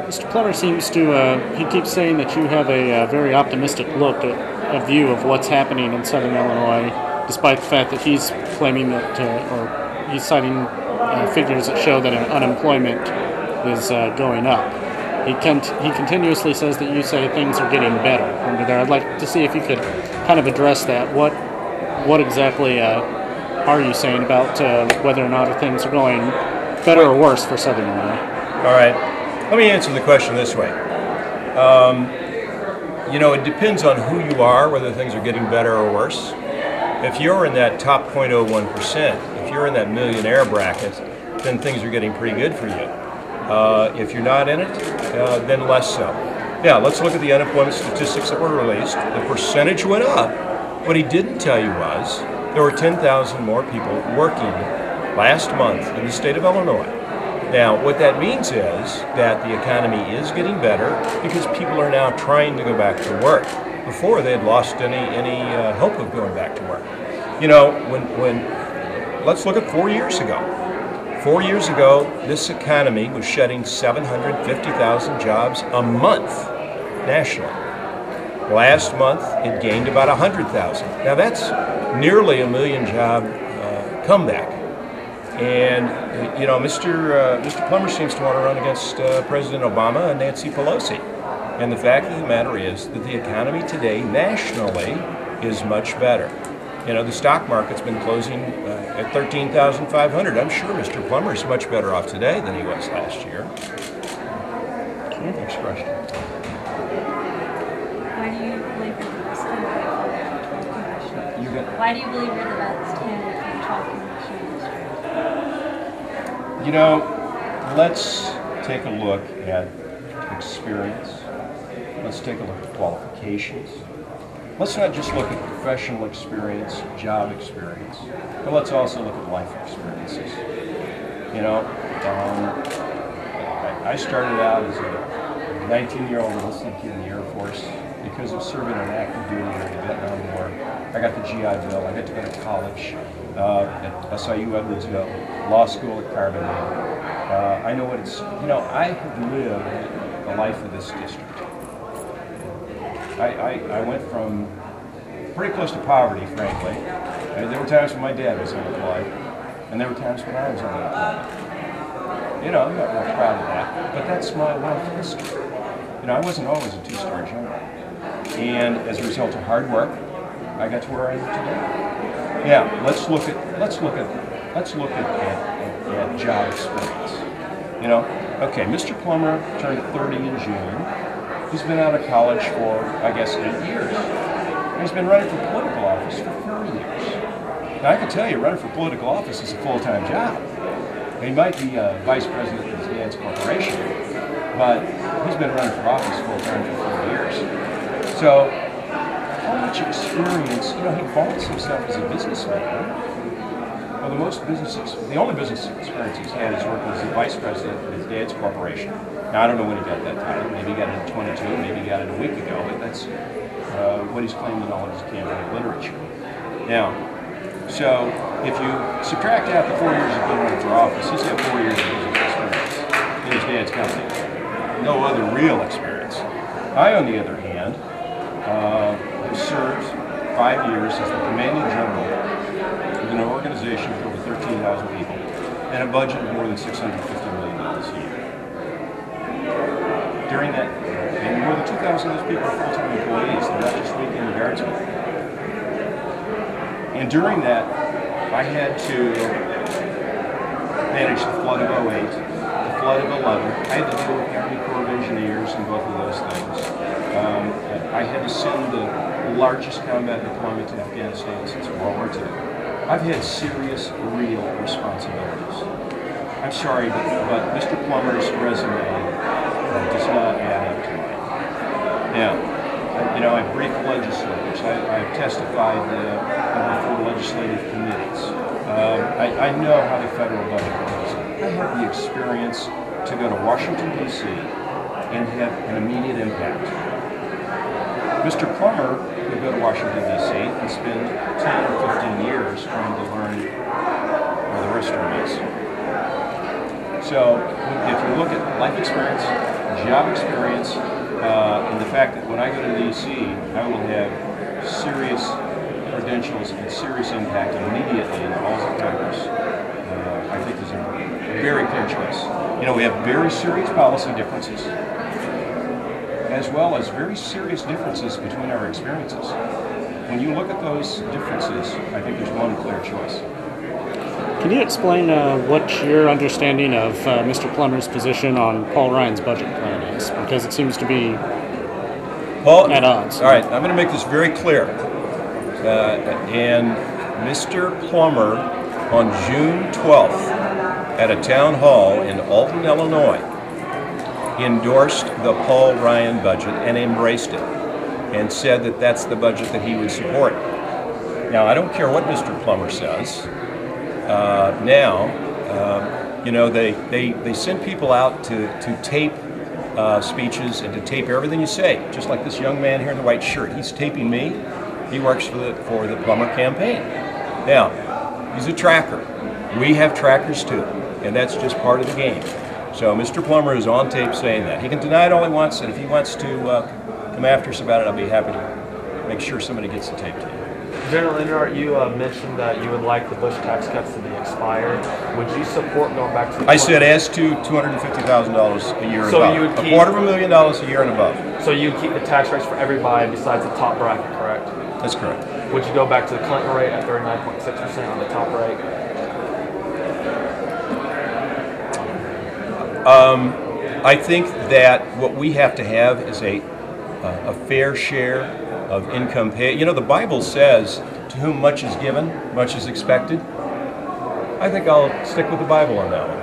Mr. Plummer seems to, he keeps saying that you have a very optimistic look at a view of what's happening in southern Illinois, despite the fact that he's claiming that, or he's citing figures that show that unemployment is going up. He continuously says that you say things are getting better under there. I'd like to see if you could kind of address that. What exactly are you saying about whether or not things are going better or worse for southern Illinois? All right. Let me answer the question this way. It depends on who you are, whether things are getting better or worse. If you're in that top 0.01%, if you're in that millionaire bracket, then things are getting pretty good for you. If you're not in it, then less so. Yeah, let's look at the unemployment statistics that were released. The percentage went up. What he didn't tell you was there were 10,000 more people working last month in the state of Illinois. Now, what that means is that the economy is getting better because people are now trying to go back to work. Before, they had lost any hope of going back to work. Let's look at 4 years ago. 4 years ago, this economy was shedding 750,000 jobs a month nationally. Last month, it gained about 100,000. Now, that's nearly a million job comeback. And, Mr. Plummer seems to want to run against President Obama and Nancy Pelosi. And the fact of the matter is that the economy today nationally is much better. The stock market's been closing at 13,500. I'm sure Mr. Plummer is much better off today than he was last year. Next question. Why do you believe you're the best candidate for the 12 congressional? Why do you believe you're the best candidate for the 12 congressional district? Let's take a look at experience. Let's take a look at qualifications. Let's not just look at professional experience, job experience, but let's also look at life experiences. I started out as a 19-year-old enlisted kid in the Air Force because of serving on active duty during the Vietnam War. I got the GI Bill. I got to go to college at SIU Edwardsville, law school at Carbondale. I know what it's, I have lived the life of this district. I went from pretty close to poverty, frankly. There were times when my dad was unemployed, and there were times when I was unemployed. I'm not real proud of that, but that's my life history. I wasn't always a two-star general, and as a result of hard work, I got to where I am today. Yeah, let's look at job experience. Okay, Mr. Plummer turned 30 in June. He's been out of college for, I guess, 8 years. He's been running for political office for 30 years. Now, I can tell you, running for political office is a full-time job. He might be vice president of his dad's corporation, but he's been running for office full-time for 40 years. So, how much experience, he vaunts himself as a businessman. Well, the only business experience he's had is working as the vice president of his dad's corporation. Now, I don't know when he got that title. Maybe he got it at 22, maybe he got it a week ago, but that's what he's claimed in all of his campaign literature. Now, so if you subtract out the 4 years he's been running for office, he's got 4 years of business experience in his dad's company. No other real experience. I, on the other hand, have served 5 years as the commanding general of an organization with over 13,000 people and a budget of more than $650 million a year. During that, and more than 2,000 of those people are full-time employees. They're not just weekend guardsmen. And during that, I had to manage the flood of '08, the flood of '11. I had to deal with the Army Corps of Engineers and both of those things. I had to send the largest combat deployment to Afghanistan since World War II. I've had serious, real responsibilities. I'm sorry, but Mr. Plummer's resume does not add up to mine. Now, I've briefed legislators. I've testified before legislative committees. I know how the federal budget works. I have the experience to go to Washington, D.C. and have an immediate impact. Mr. Plummer could go to Washington, D.C. and spend 10 or 15 years trying to learn where the restroom is. So So if you look at life experience, job experience, and the fact that when I go to D.C., I will have serious credentials and serious impact immediately in the halls of Congress, I think is a very clear choice. You know, we have very serious policy differences, as well as very serious differences between our experiences. When you look at those differences, I think there's one clear choice. Can you explain what your understanding of Mr. Plummer's position on Paul Ryan's budget plan is? Because it seems to be at odds. All right, I'm going to make this very clear. And Mr. Plummer, on June 12th, at a town hall in Alton, Illinois, endorsed the Paul Ryan budget and embraced it, and said that that's the budget that he would support. Now, I don't care what Mr. Plummer says. You know, they send people out to tape speeches and to tape everything you say, just like this young man here in the white shirt. He's taping me. He works for the Plummer campaign. Now, he's a tracker. We have trackers too, and that's just part of the game. So Mr. Plummer is on tape saying that. He can deny it all he wants, and if he wants to come after us about it, I'll be happy to make sure somebody gets the tape to you. General Enyart, you mentioned that you would like the Bush tax cuts to be expired. Would you support going back to the I said as to $250,000 a year and so above. You would keep, $250,000 a year and above. So you'd keep the tax rates for everybody besides the top bracket, correct? That's correct. Would you go back to the Clinton rate at 39.6% on the top rate? I think that what we have to have is a fair share of income paid. You know, the Bible says, to whom much is given, much is expected. I think I'll stick with the Bible on that one.